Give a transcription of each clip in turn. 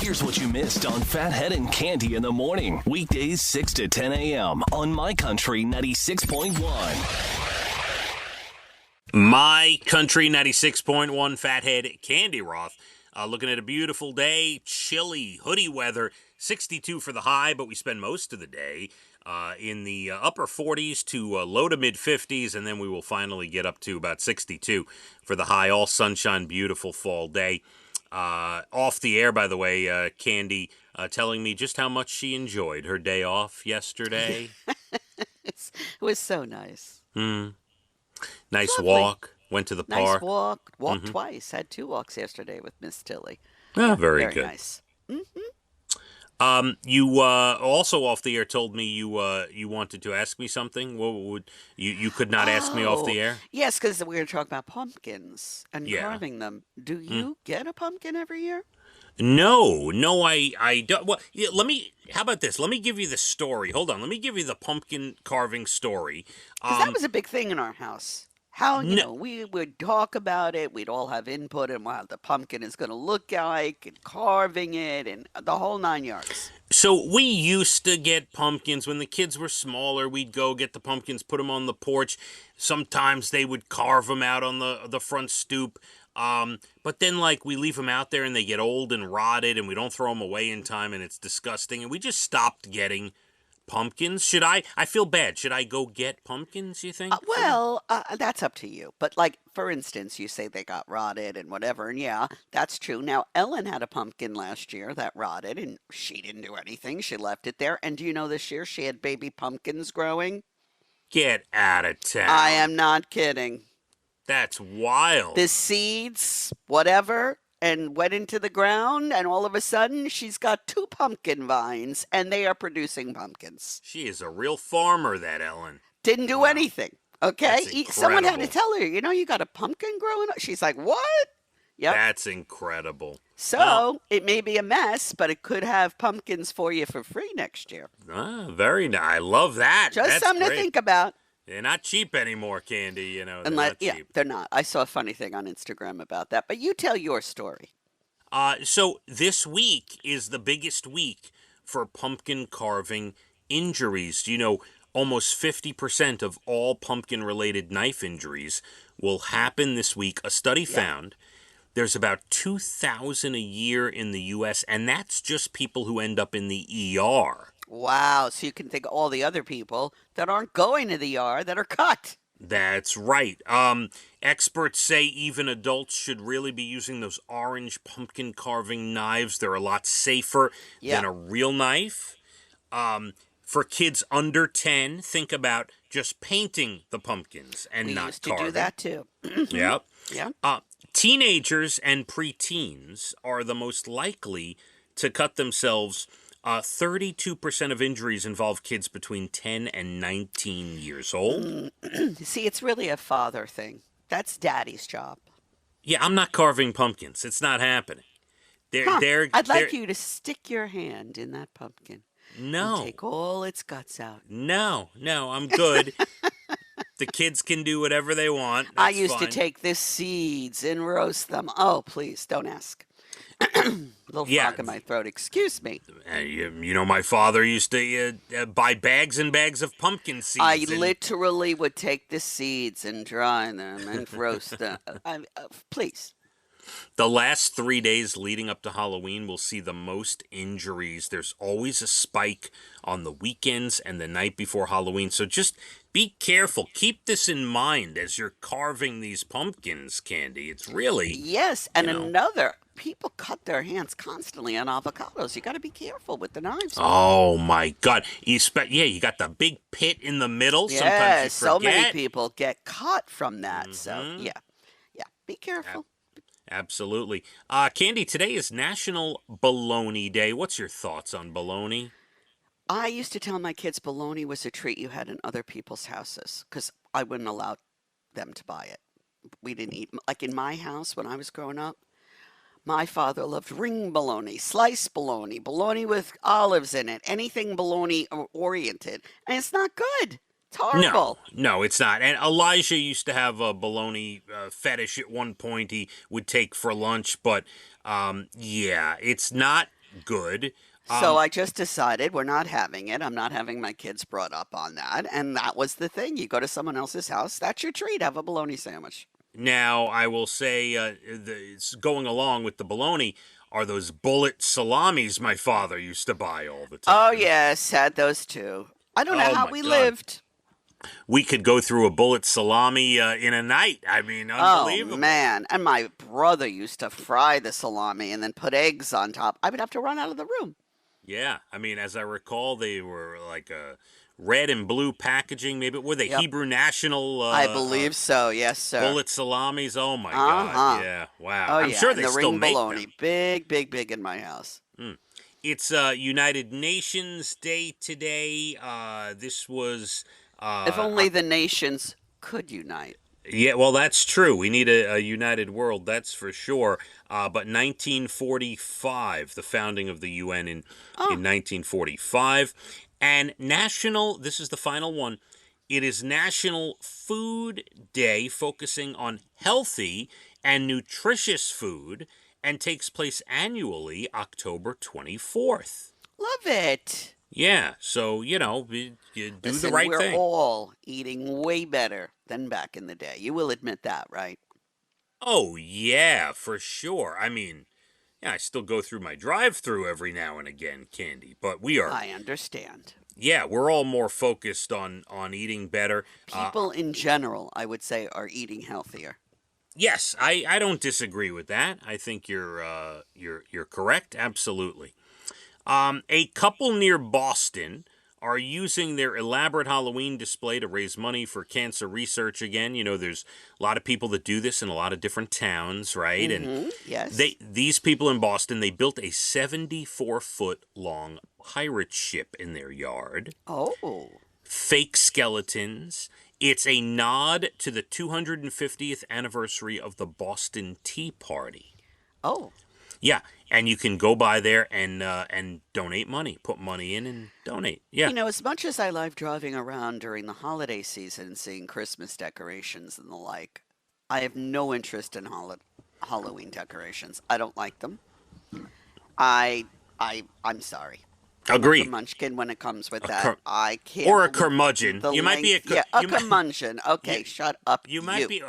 Here's what you missed on Phathead and Cande in the morning. Weekdays 6 to 10 a.m. on My Country 96.1. My Country 96.1 Phathead, Cande Roth. Looking at a beautiful day, chilly, hoodie weather, 62 for the high, but we spend most of the day in the upper 40s to low to mid 50s, and then we will finally get up to about 62 for the high. All sunshine, beautiful fall day. Off the air, by the way, Cande telling me just how much she enjoyed her day off yesterday. It was so nice. Nice Lovely. walk. Went to the Nice park. walk. Walked twice. Had 2 walks yesterday with Miss Tilly. Oh, very Very good. nice. You also off the air told me you wanted to ask me something. What would you could not ask me off the air? Yes, because we were talking about pumpkins and Yeah. carving them. Do you get a pumpkin every year? No, I don't. Well, yeah, how about this? Let me give you the story. Hold on. Let me give you the pumpkin carving story. Because that was a big thing in our house. How, we would talk about it. We'd all have input in what the pumpkin is going to look like and carving it and the whole 9 yards. So we used to get pumpkins when the kids were smaller. We'd go get the pumpkins, put them on the porch. Sometimes they would carve them out on the front stoop. But then, we leave them out there and they get old and rotted and we don't throw them away in time and it's disgusting. And we just stopped getting pumpkins. I feel bad. Should I go get pumpkins, you think? That's up to you. But for instance, you say they got rotted and whatever. And yeah, that's true. Now, Ellen had a pumpkin last year that rotted and she didn't do anything. She left it there. And do you know this year she had baby pumpkins growing? Get out of town. I am not kidding. That's wild. The seeds, whatever, and went into the ground, and all of a sudden, she's got 2 pumpkin vines, and they are producing pumpkins. She is a real farmer, that Ellen. Didn't do anything, okay? That's Someone had to incredible. tell her, you got a pumpkin growing up? She's like, what? Yep. That's incredible. So, it may be a mess, but it could have pumpkins for you for free next year. Very nice. I love that. Just That's something great. to think about. They're not cheap anymore, Cande, They're not cheap. They're not. I saw a funny thing on Instagram about that, but you tell your story. So this week is the biggest week for pumpkin carving injuries. Almost 50% of all pumpkin-related knife injuries will happen this week. A study found there's about 2,000 a year in the U.S., and that's just people who end up in the ER. Wow. So you can think of all the other people that aren't going to the ER that are cut. That's right. Experts say even adults should really be using those orange pumpkin carving knives. They're a lot safer than a real knife. For kids under 10, think about just painting the pumpkins and not carving. We used to do that too. Yep. Yeah. Teenagers and preteens are the most likely to cut themselves. 32% of injuries involve kids between 10 and 19 years old. See, it's really a father thing. That's daddy's job. Yeah, I'm not carving pumpkins. It's not happening. I'd like you to stick your hand in that pumpkin. No. And take all its guts out. No, I'm good. The kids can do whatever they want. I That's used fine. to take the seeds and roast them. Oh, please, don't ask. Little frog in my throat. Excuse me. My father used to buy bags and bags of pumpkin seeds. I literally would take the seeds and dry them and roast them. Please. The last 3 days leading up to Halloween will see the most injuries. There's always a spike on the weekends and the night before Halloween. So just be careful. Keep this in mind as you're carving these pumpkins, Cande. It's really... Yes, and people cut their hands constantly on avocados. You got to be careful with the knives. Oh, my God. You got the big pit in the middle. Yes, Sometimes you so forget. many people get cut from that. So, yeah, be careful. Absolutely. Cande, today is National Bologna Day. What's your thoughts on bologna? I used to tell my kids bologna was a treat you had in other people's houses because I wouldn't allow them to buy it. We didn't eat, in my house when I was growing up, my father loved ring bologna, sliced bologna, bologna with olives in it, anything bologna oriented. And it's not good. It's horrible. No, it's not. And Elijah used to have a bologna fetish at one point he would take for lunch. But, it's not good. So I just decided we're not having it. I'm not having my kids brought up on that. And that was the thing. You go to someone else's house, that's your treat. Have a bologna sandwich. Now, I will say, going along with the bologna are those bullet salamis my father used to buy all the Oh, time. yes, had those too. I don't know Oh how my we God. lived. We could go through a bullet salami in a night. I mean, Oh, unbelievable. man. And my brother used to fry the salami and then put eggs on top. I would have to run out of the room. Yeah, I mean, as I recall, they were like a red and blue packaging. Maybe were they Yep. Hebrew National I believe so. Yes, sir. bullet salamis? Oh my God! Uh-huh. Yeah, wow. Oh, I'm yeah. sure And they the still ring make bologna. them. Big, big, big in my house. It's United Nations Day today. This was If only the nations could unite. yeah, well, that's true. We need a united world, that's for sure. But 1945, the founding of the UN in Oh, 1945. And national, this is the final one, it is National Food Day, focusing on healthy and nutritious food, and takes place annually October 24th. love it. Yeah, so, you do the Listen, right we're thing. all eating way better than back in the day. You will admit that, right? Oh, yeah, for sure. I mean, yeah, I still go through my drive-through every now and again, Candy. But I understand. yeah, we're all more focused on eating better. People in general, I would say, are eating healthier. Yes, I don't disagree with that. I think you're correct. Absolutely. A couple near Boston are using their elaborate Halloween display to raise money for cancer research again. There's a lot of people that do this in a lot of different towns, right? And Yes. these people in Boston, they built a 74-foot long pirate ship in their yard. Oh, Fake skeletons. It's a nod to the 250th anniversary of the Boston Tea Party. oh. Yeah, and you can go by there and donate money, put money in and donate. Yeah. As much as I love driving around during the holiday season and seeing Christmas decorations and the like, I have no interest in Halloween decorations. I don't like them. I'm sorry. I'm a Agreed. curmudgeon when it comes with A that. cur- I can't or a believe curmudgeon. the You might be a length. Yeah, a you might, curmudgeon. Okay, shut up, you might be.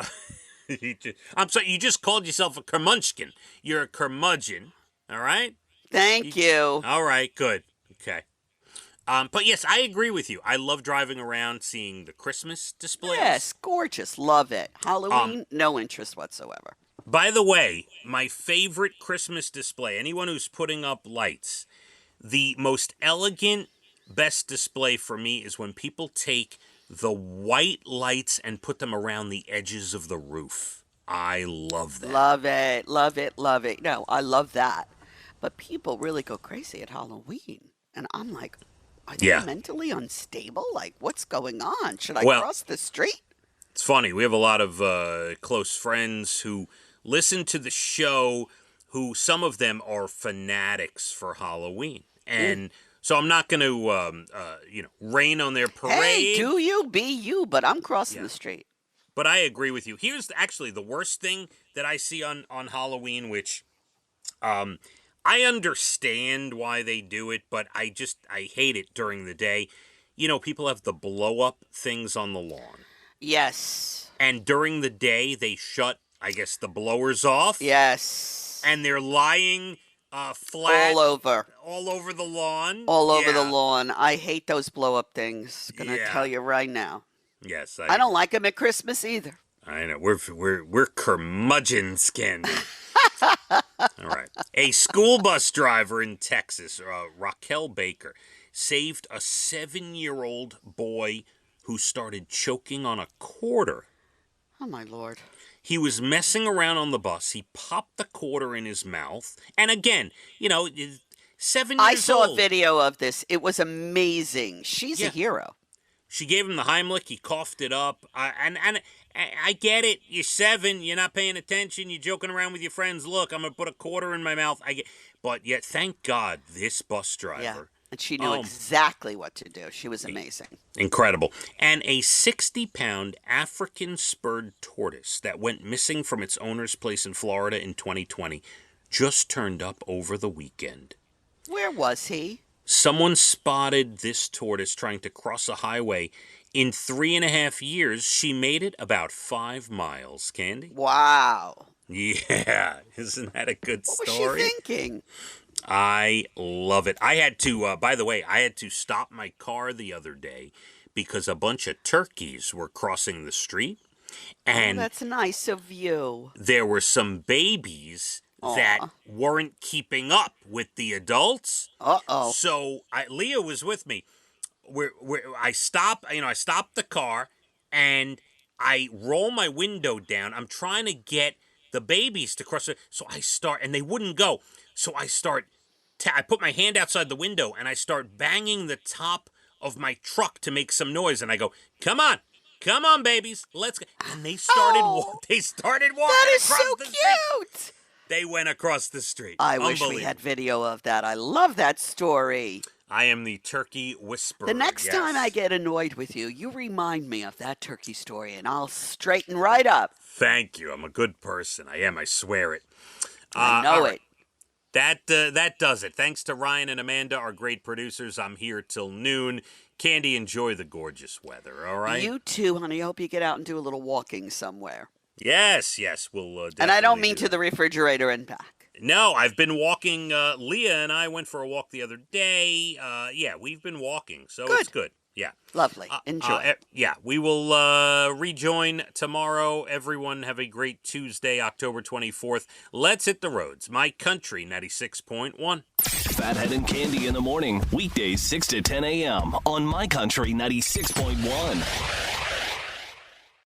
I'm sorry. You just called yourself a curmudgeon. You're a curmudgeon. All right. Thank you. All right. Good. Okay. But yes, I agree with you. I love driving around, seeing the Christmas displays. Yes, gorgeous. Love it. Halloween, no interest whatsoever. By the way, my favorite Christmas display. Anyone who's putting up lights, the most elegant, best display for me is when people take the white lights and put them around the edges of the roof. I love that. Love it. Love it. Love it. No, I love that. But people really go crazy at Halloween. And I'm like, are they Yeah. mentally unstable? Like, what's going on? Should I Well, cross the street? it's funny. We have a lot of close friends who listen to the show, who some of them are fanatics for Halloween. And so I'm not going to, rain on their parade. Hey, do you be you, but I'm crossing Yeah. the street. But I agree with you. Here's actually the worst thing that I see on Halloween, which I understand why they do it, but I hate it during the day. People have the blow up things on the lawn. Yes. And during the day, they shut, I guess, the blowers off. Yes. And they're lying flat All over. all over the lawn. All over the Yeah. lawn. I hate those blow up things. Gonna Yeah. tell you right now. Yes, I don't like them at Christmas either. I know. We're curmudgeons, Cande. All right. A school bus driver in Texas, Raquel Baker, saved a 7-year-old boy who started choking on a quarter. Oh my lord. He was messing around on the bus. He popped the quarter in his mouth. And again, 7 years I saw old. a video of this. It was amazing. She's Yeah. a hero. She gave him the Heimlich. He coughed it up. And I get it. You're 7. You're not paying attention. You're joking around with your friends. Look, I'm going to put a quarter in my mouth. But yet, thank God, this bus driver. Yeah. And she knew exactly what to do. She was amazing. Incredible. And a 60-pound African spurred tortoise that went missing from its owner's place in Florida in 2020 just turned up over the weekend. Where was he? Someone spotted this tortoise trying to cross a highway. In 3.5 years, she made it about 5 miles, Candy. Wow. Yeah, isn't that a good What story? was she thinking? I love it. I had to, by the way, I had to stop my car the other day because a bunch of turkeys were crossing the street. And that's nice of you. there were some babies that weren't keeping up with the adults. Uh-oh. So Leah was with me. I stopped the car and I roll my window down. I'm trying to get the babies to cross it. So I start, and they wouldn't go. So I start, I put my hand outside the window and I start banging the top of my truck to make some noise. And I go, come on, babies, let's go. And they started, they started walking That is across so the street. cute. They went across the street. I wish we had video of that. I love that story. I am the turkey whisperer. The next time I get annoyed with you, you remind me of that turkey story, and I'll straighten right up. Thank you. I'm a good person. I am. I swear it. I know it. That does it. Thanks to Ryan and Amanda, our great producers. I'm here till noon. Candy, enjoy the gorgeous weather, all right? You too, honey. I hope you get out and do a little walking somewhere. Yes, we'll definitely And I don't mean do to that. the refrigerator and back. No, I've been walking. Leah and I went for a walk the other day. We've been walking, so it's good. Yeah. Lovely. Enjoy. We will rejoin tomorrow. Everyone have a great Tuesday, October 24th. Let's hit the roads. My Country 96.1. Phathead and Candy in the morning, weekdays 6 to 10 a.m. on My Country 96.1.